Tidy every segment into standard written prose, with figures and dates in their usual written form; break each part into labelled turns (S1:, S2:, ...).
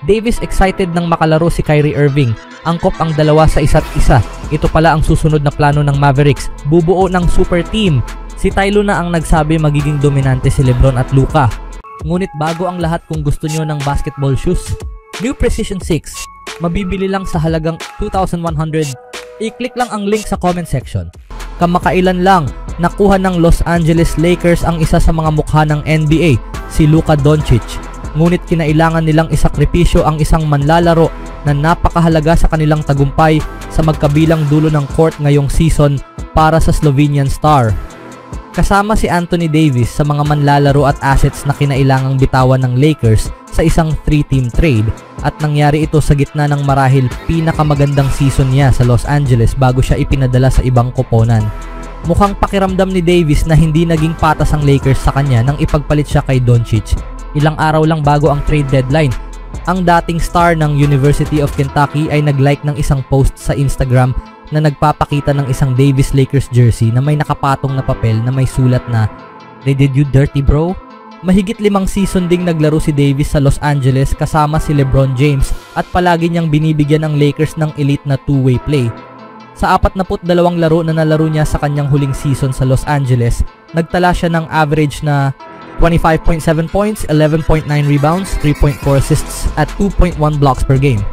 S1: Davis excited nang makalaro si Kyrie Irving. Angkop ang dalawa sa isa't isa. Ito pala ang susunod na plano ng Mavericks. Bubuo ng super team. Si Ty Lue na ang nagsabi magiging dominante si LeBron at Luka. Ngunit bago ang lahat, kung gusto nyo ng basketball shoes, New Precision 6, mabibili lang sa halagang 2,100. I-click lang ang link sa comment section. Kamakailan lang, nakuha ng Los Angeles Lakers ang isa sa mga mukha ng NBA, si Luka Doncic. Ngunit kinailangan nilang isakripisyo ang isang manlalaro na napakahalaga sa kanilang tagumpay sa magkabilang dulo ng court ngayong season para sa Slovenian star. Kasama si Anthony Davis sa mga manlalaro at assets na kinailangang bitawan ng Lakers sa isang 3-team trade, at nangyari ito sa gitna ng marahil pinakamagandang season niya sa Los Angeles bago siya ipinadala sa ibang koponan. Mukhang pakiramdam ni Davis na hindi naging patas ang Lakers sa kanya nang ipagpalit siya kay Doncic. Ilang araw lang bago ang trade deadline, ang dating star ng University of Kentucky ay nag-like ng isang post sa Instagram na nagpapakita ng isang Davis Lakers jersey na may nakapatong na papel na may sulat na "They did you dirty, bro?" Mahigit 5 season ding naglaro si Davis sa Los Angeles kasama si LeBron James, at palagi niyang binibigyan ang Lakers ng elite na two-way play. Sa 42 laro na nalaro niya sa kanyang huling season sa Los Angeles, nagtala siya ng average na 25.7 points, 11.9 rebounds, 3.4 assists at 2.1 blocks per game.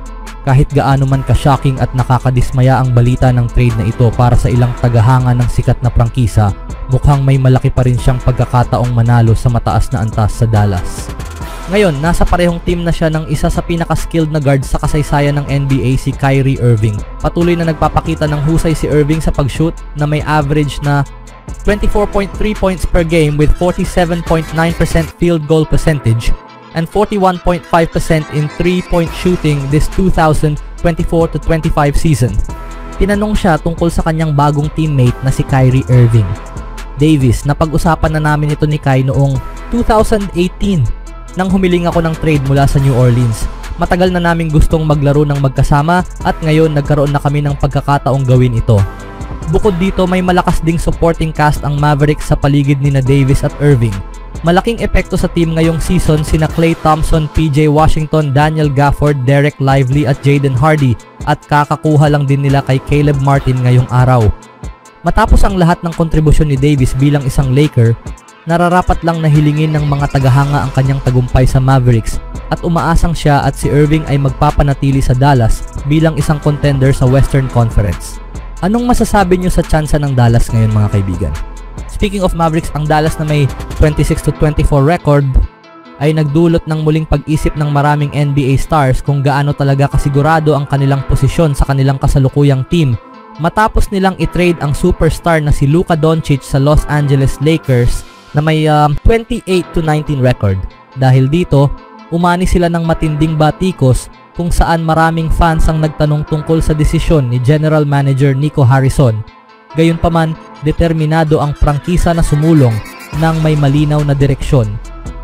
S1: Kahit gaano man ka-shocking at nakakadismaya ang balita ng trade na ito para sa ilang tagahanga ng sikat na prangkisa, mukhang may malaki pa rin siyang pagkakataong manalo sa mataas na antas sa Dallas. Ngayon, nasa parehong team na siya ng isa sa pinaka-skilled na guard sa kasaysayan ng NBA, si Kyrie Irving. Patuloy na nagpapakita ng husay si Irving sa pag-shoot na may average na 24.3 points per game with 47.9% field goal percentage and 41.5% in 3-point shooting this 2024-25 season. Tinanong siya tungkol sa kanyang bagong teammate na si Kyrie Irving. Davis, napag-usapan na namin ito ni Kai noong 2018 nang humiling ako ng trade mula sa New Orleans. Matagal na naming gustong maglaro ng magkasama at ngayon nagkaroon na kami ng pagkakataong gawin ito. Bukod dito, may malakas ding supporting cast ang Mavericks sa paligid ni na Davis at Irving. Malaking epekto sa team ngayong season sina Klay Thompson, PJ Washington, Daniel Gafford, Derek Lively at Jaden Hardy, at kakakuha lang din nila kay Caleb Martin ngayong araw. Matapos ang lahat ng kontribusyon ni Davis bilang isang Laker, nararapat lang na hilingin ng mga tagahanga ang kanyang tagumpay sa Mavericks, at umaasang siya at si Irving ay magpapanatili sa Dallas bilang isang contender sa Western Conference. Anong masasabi niyo sa tsansa ng Dallas ngayon, mga kaibigan? Speaking of Mavericks, ang Dallas na may 26-24 record ay nagdulot ng muling pag-isip ng maraming NBA stars kung gaano talaga kasigurado ang kanilang posisyon sa kanilang kasalukuyang team matapos nilang i-trade ang superstar na si Luka Doncic sa Los Angeles Lakers na may 28-19 record. Dahil dito, umani sila ng matinding batikos kung saan maraming fans ang nagtanong tungkol sa desisyon ni General Manager Nico Harrison. Gayunpaman, determinado ang prangkisa na sumulong ng may malinaw na direksyon.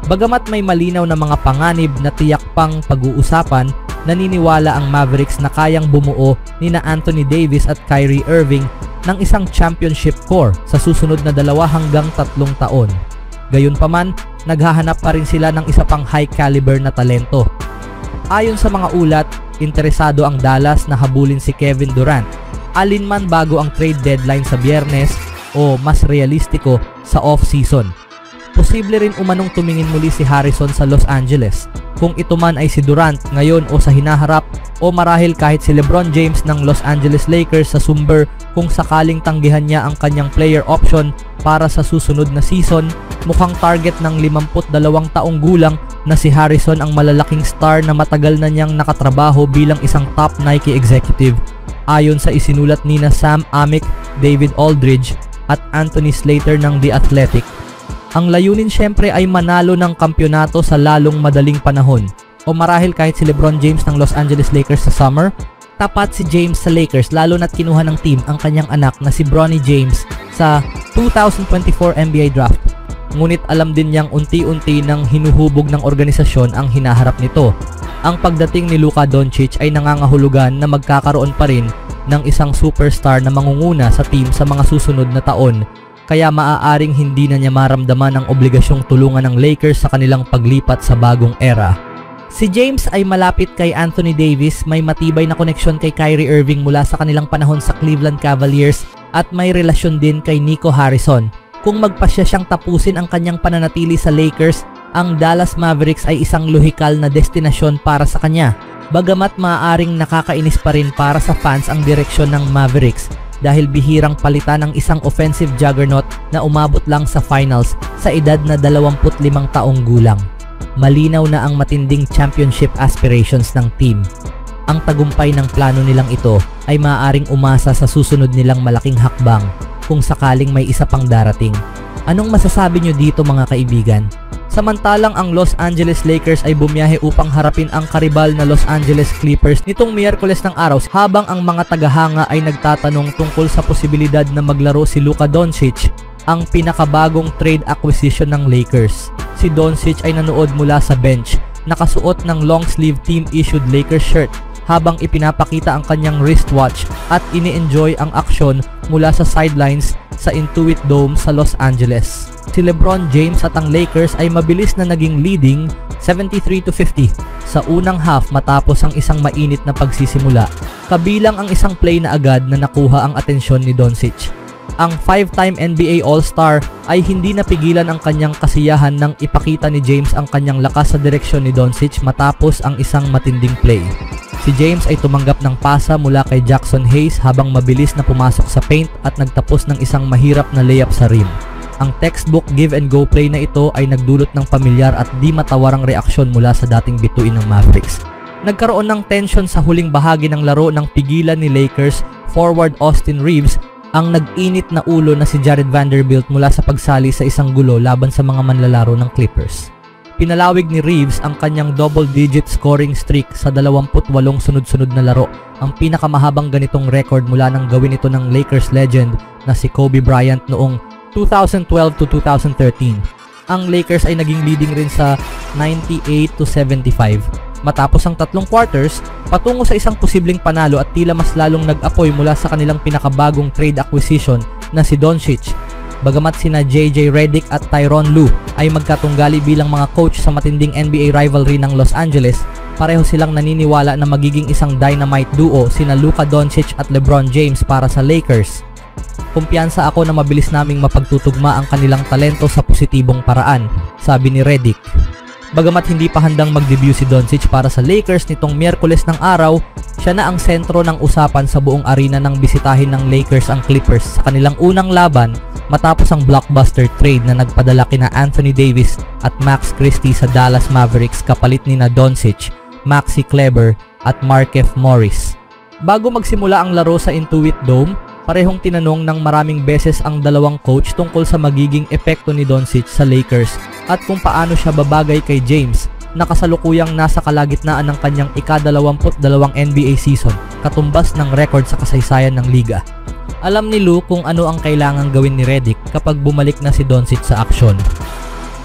S1: Bagamat may malinaw na mga panganib na tiyak pang pag-uusapan, naniniwala ang Mavericks na kayang bumuo ni na Anthony Davis at Kyrie Irving ng isang championship core sa susunod na 2 hanggang 3 taon. Gayunpaman, naghahanap pa rin sila ng isa pang high caliber na talento. Ayon sa mga ulat, interesado ang Dallas na habulin si Kevin Durant, alinman bago ang trade deadline sa Biyernes o mas realistiko sa off-season. Posible rin umanong tumingin muli si Harrison sa Los Angeles, kung ito man ay si Durant ngayon o sa hinaharap, o marahil kahit si LeBron James ng Los Angeles Lakers sa sumber kung sakaling tanggihan niya ang kanyang player option para sa susunod na season. Mukhang target ng 52 taong gulang na si Harrison ang malalaking star na matagal na niyang nakatrabaho bilang isang top Nike executive, ayon sa isinulat ni na Sam Amick, David Aldridge at Anthony Slater ng The Athletic. Ang layunin syempre ay manalo ng kampyonato sa lalong madaling panahon, o marahil kahit si LeBron James ng Los Angeles Lakers sa summer, tapat si James sa Lakers lalo na't kinuha ng team ang kanyang anak na si Bronny James sa 2024 NBA Draft. Ngunit alam din niyang unti-unti nang hinuhubog ng organisasyon ang hinaharap nito. Ang pagdating ni Luka Doncic ay nangangahulugan na magkakaroon pa rin ng isang superstar na mangunguna sa team sa mga susunod na taon, kaya maaaring hindi na niya maramdaman ang obligasyong tulungan ng Lakers sa kanilang paglipat sa bagong era. Si James ay malapit kay Anthony Davis, may matibay na koneksyon kay Kyrie Irving mula sa kanilang panahon sa Cleveland Cavaliers at may relasyon din kay Nico Harrison. Kung magpasya siyang tapusin ang kanyang pananatili sa Lakers, ang Dallas Mavericks ay isang lohikal na destinasyon para sa kanya. Bagamat maaaring nakakainis pa rin para sa fans ang direksyon ng Mavericks dahil bihirang palitan ng isang offensive juggernaut na umabot lang sa finals sa edad na 25 taong gulang. Malinaw na ang matinding championship aspirations ng team. Ang tagumpay ng plano nilang ito ay maaaring umasa sa susunod nilang malaking hakbang kung sakaling may isa pang darating. Anong masasabi nyo dito mga kaibigan? Samantalang ang Los Angeles Lakers ay bumiyahe upang harapin ang karibal na Los Angeles Clippers nitong Miyerkules ng araw habang ang mga tagahanga ay nagtatanong tungkol sa posibilidad na maglaro si Luka Doncic, ang pinakabagong trade acquisition ng Lakers. Si Doncic ay nanood mula sa bench, nakasuot ng long sleeve team issued Lakers shirt habang ipinapakita ang kanyang wristwatch at ini-enjoy ang aksyon mula sa sidelines sa Intuit Dome sa Los Angeles. Si LeBron James at ang Lakers ay mabilis na naging leading 73-50 sa unang half matapos ang isang mainit na pagsisimula, kabilang ang isang play na agad na nakuha ang atensyon ni Doncic. Ang 5-time NBA All-Star ay hindi napigilan ang kanyang kasiyahan nang ipakita ni James ang kanyang lakas sa direksyon ni Doncic matapos ang isang matinding play. Si James ay tumanggap ng pasa mula kay Jackson Hayes habang mabilis na pumasok sa paint at nagtapos ng isang mahirap na layup sa rim. Ang textbook give and go play na ito ay nagdulot ng pamilyar at di matawarang reaksyon mula sa dating bituin ng Mavericks. Nagkaroon ng tension sa huling bahagi ng laro nang pigilan ni Lakers forward Austin Reeves ang nag-init na ulo na si Jared Vanderbilt mula sa pagsali sa isang gulo laban sa mga manlalaro ng Clippers. Pinalawig ni Reeves ang kanyang double-digit scoring streak sa 28 sunod-sunod na laro, ang pinakamahabang ganitong record mula nang gawin ito ng Lakers legend na si Kobe Bryant noong 2012 to 2013. Ang Lakers ay naging leading rin sa 98-75. Matapos ang tatlong quarters, patungo sa isang posibleng panalo at tila mas lalong nag-apoy mula sa kanilang pinakabagong trade acquisition na si Doncic. Bagamat sina JJ Redick at Tyronn Lue ay magkatunggali bilang mga coach sa matinding NBA rivalry ng Los Angeles, pareho silang naniniwala na magiging isang dynamite duo sina Luka Doncic at LeBron James para sa Lakers. Kumpiyansa ako na mabilis naming mapagtutugma ang kanilang talento sa positibong paraan, sabi ni Redick. Bagamat hindi pa handang mag-debut si Doncic para sa Lakers nitong Miyerkules ng araw, siya na ang sentro ng usapan sa buong arena nang bisitahin ng Lakers ang Clippers sa kanilang unang laban matapos ang blockbuster trade na nagpadala kina Anthony Davis at Max Christie sa Dallas Mavericks kapalit nina Doncic, Maxi Kleber at Markieff Morris. Bago magsimula ang laro sa Intuit Dome, parehong tinanong ng maraming beses ang dalawang coach tungkol sa magiging epekto ni Doncic sa Lakers at kung paano siya babagay kay James na kasalukuyang nasa kalagitnaan ng kanyang ika-22 NBA season, katumbas ng record sa kasaysayan ng liga. Alam ni Lue kung ano ang kailangang gawin ni Redick kapag bumalik na si Doncic sa aksyon.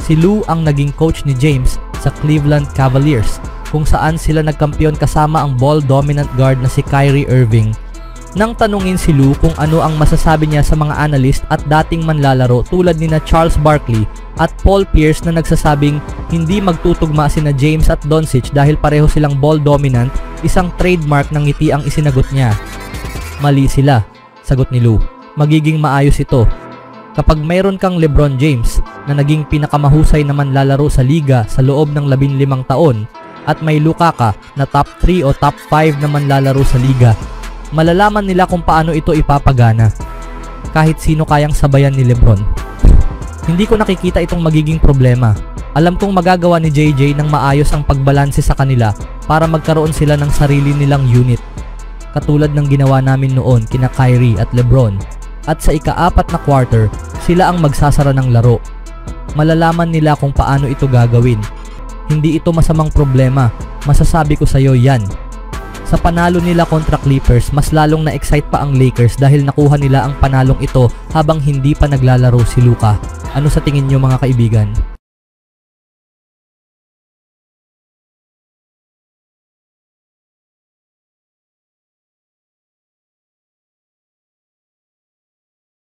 S1: Si Lue ang naging coach ni James sa Cleveland Cavaliers, kung saan sila nagkampiyon kasama ang ball-dominant guard na si Kyrie Irving. Nang tanungin si Lue kung ano ang masasabi niya sa mga analyst at dating manlalaro tulad nina Charles Barkley at Paul Pierce na nagsasabing hindi magtutugma sina James at Doncic dahil pareho silang ball dominant, isang trademark ng ngiti ang isinagot niya. Mali sila, sagot ni Lue. Magiging maayos ito. Kapag mayroon kang LeBron James na naging pinakamahusay na manlalaro sa liga sa loob ng 15 taon at may Luka ka na top 3 o top 5 na manlalaro sa liga, malalaman nila kung paano ito ipapagana. Kahit sino kayang sabayan ni LeBron. Hindi ko nakikita itong magiging problema. Alam kong magagawa ni JJ ng maayos ang pagbalanse sa kanila para magkaroon sila ng sarili nilang unit. Katulad ng ginawa namin noon kina Kyrie at LeBron. At sa ika-4 na quarter, sila ang magsasara ng laro. Malalaman nila kung paano ito gagawin. Hindi ito masamang problema. Masasabi ko sa iyo yan. Sa panalo nila kontra Clippers, mas lalong na-excite pa ang Lakers dahil nakuha nila ang panalong ito habang hindi pa naglalaro si Luka. Ano sa tingin nyo mga kaibigan?